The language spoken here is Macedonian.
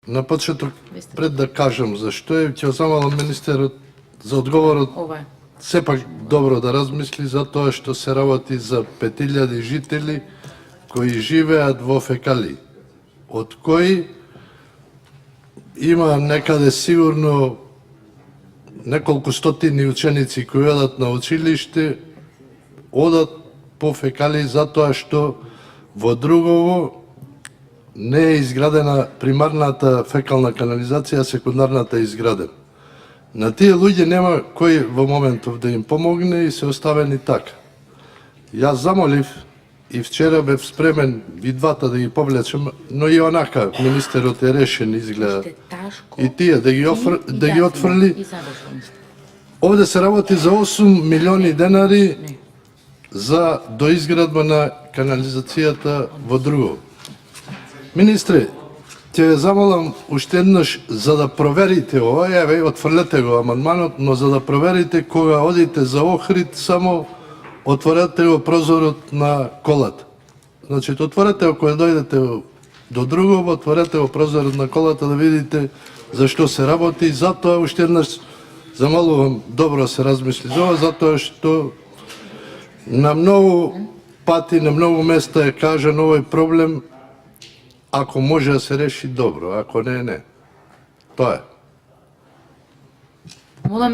На почеток, пред да кажам зашто е, ќе замолам министерот за одговорот. Ова е. Сепак добро да размисли за тоа што се работи за 5000 жители кои живеат во фекали, од кои има некаде сигурно неколку стотини ученици кои одат на училиште, одат по фекали затоа што во Другово не е изградена примарната фекална канализација, секундарната е изградена. На тие луѓе нема кој во моментов да им помогне и се оставени така. Јас замолив и вчера бев спремен и двата да ги повлечем, но и онака министерот е решен изгледа. И тие да ги отфрли. Овде се работи за 8 милиони денари за доизградба на канализацијата во Другово. Министре, ќе ве замолам уште еднаш за да проверите ова, еве отфрлете го амандманот, но за да проверите кога одите за Охрид, само отворете го прозорот на колата. Значи, отворете го кога дојдете до Другово, отворете го прозорот на колата да видите за што се работи. Затоа уште еднаш замолувам добро се размисли за ова, затоа што на многу пати, на многу места е кажан овој проблем. Ако може да се реши добро, ако не, не. Тоа е.